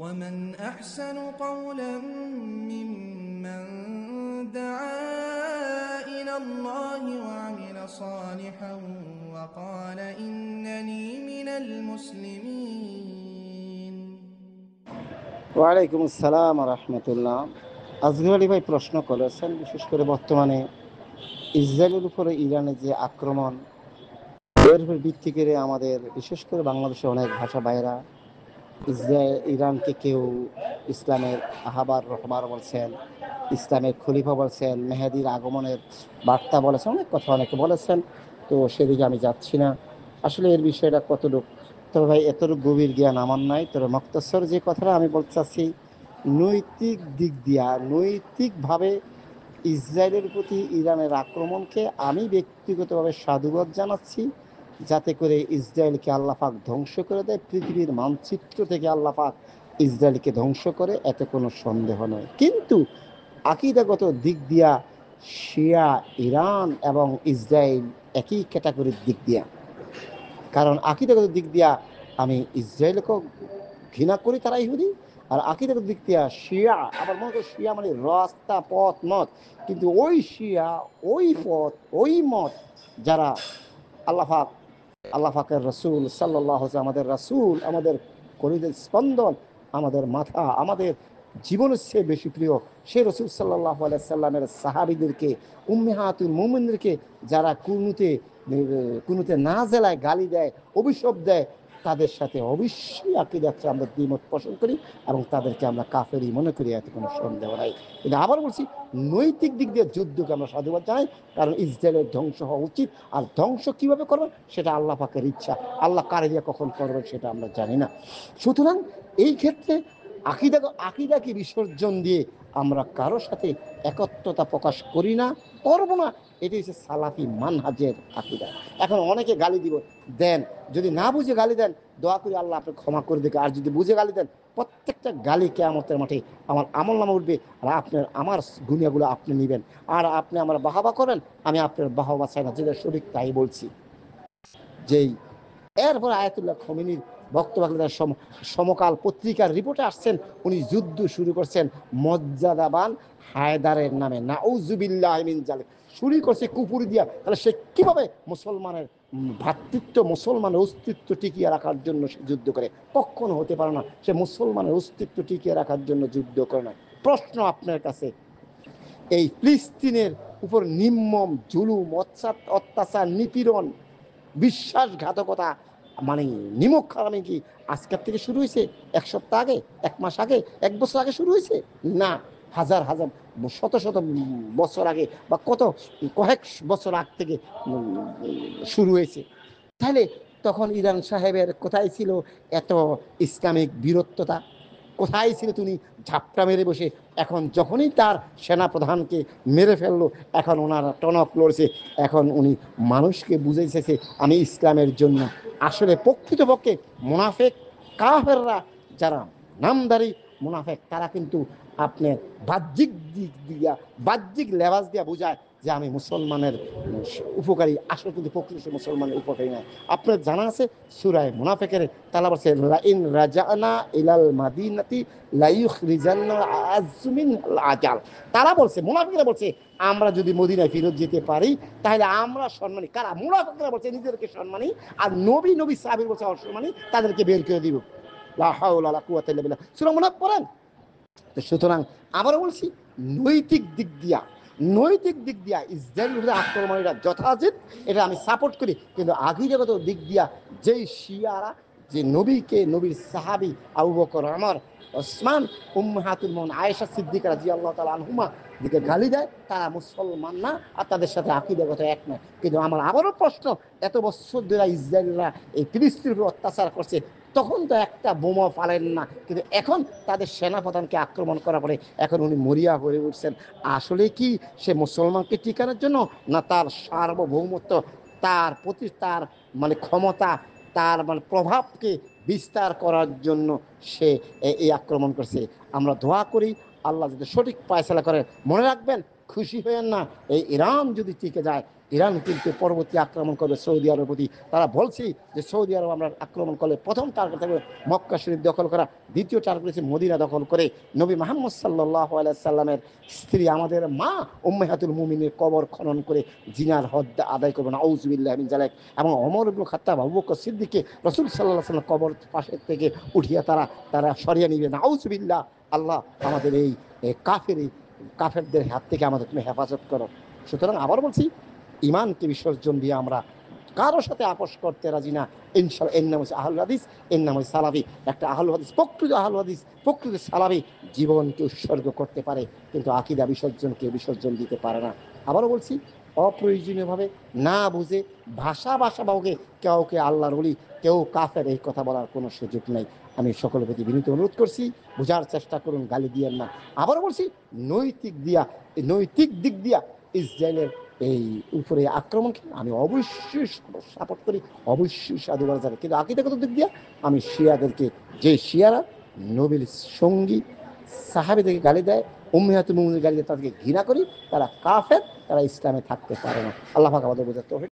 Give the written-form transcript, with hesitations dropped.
ومن أحسن قولا ممن دعا إلى الله وعمل صالحا وقال إنني من المسلمين। ওয়ালাইকুম আসসালাম রহমতুল্লাহ। আজগর আলী ভাই প্রশ্ন করেছেন, বিশেষ করে বর্তমানে ইসরায়েলের উপরে ইরানের যে আক্রমণ, এর উপর ভিত্তি করে আমাদের বিশেষ করে বাংলাদেশে অনেক ভাষা ভাইরা ইরানকে কেউ ইসলামের আহবার রহবার বলছেন, ইসলামের খলিফা বলছেন, মেহেদির আগমনের বার্তা বলেছেন, অনেক কথা অনেকে বলেছেন। তো সেদিকে আমি যাচ্ছি না, আসলে এর বিষয়টা কতটুকু। তবে ভাই এতটুকু গভীর জ্ঞান আমার নাই। তবে মক্তসর যে কথাটা আমি বলতে চাচ্ছি, নৈতিক দিক দিয়া নৈতিকভাবে ইসরায়েলের প্রতি ইরানের আক্রমণকে আমি ব্যক্তিগতভাবে সাধুবাদ জানাচ্ছি, যাতে করে ইসরায়েলকে আল্লাহ পাক ধ্বংস করে দেয়, পৃথিবীর মানচিত্র থেকে আল্লাহ পাক ইসরায়েলকে ধ্বংস করে, এতে কোনো সন্দেহ নয়। কিন্তু আকীদাগত দিক দিয়া শিয়া ইরান এবং ইসরায়েল একই ক্যাটাগরির দিক দিয়া, কারণ আকীদাগত দিক দিয়া আমি ইসরায়েলকেও ঘৃণা করি, তারা ইহুদি। আর আকীদাগত দিক দিয়া শিয়া, আবার মনে করি শিয়া মানে রাস্তা পথ মত, কিন্তু ওই শিয়া, ওই পথ, ওই মত যারা আল্লাহ পাকের রসুল সাল্লাল্লাহু আলাইহি, আমাদের রাসূল, আমাদের কলিজার স্পন্দন, আমাদের মাথা, আমাদের জীবনের চেয়ে বেশি প্রিয় সেই রসুল সাল্লাল্লাহু আলাইহি সাল্লামের সাহাবীদেরকে, উম্মাহাতুল মুমিনদেরকে যারা কুনুতে না জেলায় গালি দেয়, অভিশাপ দেয়, তাদের সাথে অবশ্যই আকীদাতে আমরা দ্বিমত পোষণ করি এবং তাদেরকে আমরা কাফেরই মনে করি, এতে কোনো সন্দেহ নাই। কিন্তু আবার বলছি, নৈতিক দিক দিয়ে যুদ্ধকে আমরা সাধুবাদ জানাই, কারণ ইসরায়েলের ধ্বংস হওয়া উচিত। আর ধ্বংস কিভাবে করবেন সেটা আল্লাহ পাকের ইচ্ছা, আল্লাহ কারে দিয়ে কখন করবেন সেটা আমরা জানি না। সুতরাং এই ক্ষেত্রে আকিদাকে বিসর্জন দিয়ে আমরা কারোর সাথে একত্রতা প্রকাশ করি না, করবো না। এটি হচ্ছে সালাফি মানহাজের আকিদা। এখন অনেকে গালি দেন, যদি না বুঝে গালি দেন, দোয়া করি আল্লাহ আপনি ক্ষমা করে দেখে। আর যদি বুঝে গালি দেন, প্রত্যেকটা গালি কিয়ামতের মাঠে আমার আমলনামা উঠবে, আর আমার গুনিয়াগুলো আপনি নেবেন। আর আপনি আমার বাহাবা করেন, আমি আপনার বাহাবা চাই না, যেটা সঠিক তাই বলছি। যেই এরপর আয়াতুল্লাহ খমেনির বক্তব্য, সমকাল পত্রিকার রিপোর্টে আসছেন, উনি যুদ্ধ শুরু করছেন মর্যাদাবান হায়দারের নামে, নাউজুবিল্লাহ মিন জালিক। শুরু করছে কুপুরি দিয়া। তাহলে সে কিভাবে মুসলমানের ভ্রাতৃত্ব, মুসলমানের অস্তিত্ব টিকিয়ে রাখার জন্য সে যুদ্ধ করে? কখনো হতে পারে না সে মুসলমানের অস্তিত্ব টিকিয়ে রাখার জন্য যুদ্ধ করে না। প্রশ্ন আপনার কাছে, এই ফিলিস্তিনের উপর নির্মম জুলুম, অত্যাচার, নিপীড়ন, বিশ্বাসঘাতকতা, মানে নিমক খারামি কি আজকের থেকে শুরু হয়েছে? এক সপ্তাহ আগে, এক মাস আগে, এক বছর আগে শুরু হয়েছে? না, হাজার হাজার, শত শত বছর আগে, বা কয়েক বছর আগ থেকে শুরু হয়েছে। তাহলে তখন ইরান সাহেবের কোথায় ছিল এত ইসলামিক বীরত্বতা? কোথায় ছিল তিনি ঝাপটা মেরে বসে? এখন যখনই তার সেনাপ্রধানকে মেরে ফেললো, এখন ওনার টনক লড়ছে, এখন উনি মানুষকে বুঝাইছে আমি ইসলামের জন্য। আসলে প্রকৃতপক্ষে মুনাফেক কাফেররা, যারা নামদারি মুনাফেক, তারা কিন্তু আপনার বাহ্যিক দিক দিয়া, বাহ্যিক লেবাস দিয়া বোঝায় যে আমি মুসলমানের উপকারী, আসলে কিন্তু প্রকৃত মুসলমানের উপকারী নয়। আপনার জানা আছে সূরা মুনাফিকের তালা বলছে, লাইন রাজানা ইলাল মাদিনাতি লাইখরিজান্না আযযু মিনহাল আযাল। তারা বলছে, মুনাফিকরা বলছে, আমরা যদি মদিনায় ফেরত যেতে পারি তাহলে আমরা সম্মানী। কারা? মুনাফিকরা বলছে নিজেদেরকে সম্মানী, আর নবী সাহাবীর বলছে অসম্মানী, তাদেরকে বের করে দিব। লা হাওলা ওয়ালা কুওয়াতা ইল্লা বিল্লাহ। সূরা মুনাফিক পড়েন। তো সুতরাং আবারও বলছি, নৈতিক দিক দিয়া ইসরায়েলের আক্রমণটা যথাযথ, এটা আমি সাপোর্ট করি। কিন্তু আকিদাগত দিক দিয়া যেই শিয়ারা, যে নবীর সাহাবী আবু বকর, ওমর, ওসমান, উম্মাহাতুল মুমিনিন আয়েশা সিদ্দিকা রাদিয়াল্লাহু তাআলা আনহুমা দিকে গালি দেয়, তারা মুসলমান না, আর তাদের সাথে আকিদাগত এক নয়। কিন্তু আমার আবারও প্রশ্ন, এত বছর ধরে ইসরায়েলরা এই ফিলিস্তিনের উপর অত্যাচার করছে, তখন তো একটা বোমা ফালেন না, কিন্তু এখন তাদের সেনাপ্রধানকে আক্রমণ করার পরে এখন উনি মরিয়া হয়ে উঠছেন। আসলে কি সে মুসলমানকে টিকানোর জন্য, না তার সার্বভৌমত্ব, তার প্রতি তার মানে ক্ষমতা, তার মানে প্রভাবকে বিস্তার করার জন্য সে এই আক্রমণ করছে? আমরা দোয়া করি আল্লাহ যদি সঠিক ফয়সালা করেন। মনে রাখবেন, খুশি হয়েন না, এই ইরান যদি টিকে যায়, ইরান কিন্তু পরবর্তী আক্রমণ করবে সৌদি আরবের প্রতি। তারা বলছে যে সৌদি আরব আমরা আক্রমণ করলে প্রথম টার্গেট থাকবে মক্কা শরীফ দখল করা, দ্বিতীয় টার্গেট হচ্ছে মদিনা দখল করে নবী মুহাম্মদ সাল্লাল্লাহু আলাইহি সাল্লামের স্ত্রী আমাদের মা উম্মাহাতুল মুমিনের কবর খনন করে জিনার হদ আদায় করবে, নাউযুবিল্লাহি মিন যালিক। এবং ওমর ইবনে খাত্তাব, আবু বকর সিদ্দিককে রাসূল সাল্লাল্লাহু আলাইহি ওয়াসাল্লাম কবর পাশের থেকে উঠিয়ে তারা সরিয়ে নিবে, নাউযুবিল্লাহ। আল্লাহ আমাদের এই কাফেরদের হাত থেকে আমাদের তুমি হেফাজত করো। সুতরাং আবার বলছি, ইমানকে বিসর্জন দিয়ে আমরা কারোর সাথে আপোষ করতে রাজি না। ইনশাআল্লাহ এর নাম হচ্ছে আহলুল হাদিস, এর নাম হচ্ছে সালাফি। একটা আহলুল হাদিস, প্রকৃত আহলুল হাদিস, প্রকৃত সালাফি জীবনকে উৎসর্গ করতে পারে, কিন্তু আকীদা বিসর্জনকে বিসর্জন দিতে পারে না। আবারও বলছি, অপ্রয়োজনীয়ভাবে না বুঝে ভাষা বাহুকে কাউকে আল্লাহর ওলি, কেউ কাফের এই কথা বলার কোনো সুযোগ নাই। আমি সকলের প্রতি বিনীত অনুরোধ করছি, বোঝার চেষ্টা করুন, গালি দিয়েন না। আবারও বলছি, নৈতিক দিক দিয়া ইসরায়েলের এই উপরে আক্রমণকে আমি অবশ্যই সাপোর্ট করি, অবশ্যই সাধুবাদ জানাই। কিন্তু আকীদাগত দিক দিয়ে আমি শিয়াদেরকে, যে শিয়ারা নবীর সঙ্গী সাহাবীদেরকে গালি দেয়, উম্মাহাতুল মুমিনিনের গালি দেয়, তাদেরকে ঘৃণা করি। তারা কাফের, তারা ইসলামে থাকতে পারে না। আল্লাহ পাক আমাদের বোঝাতে হবে।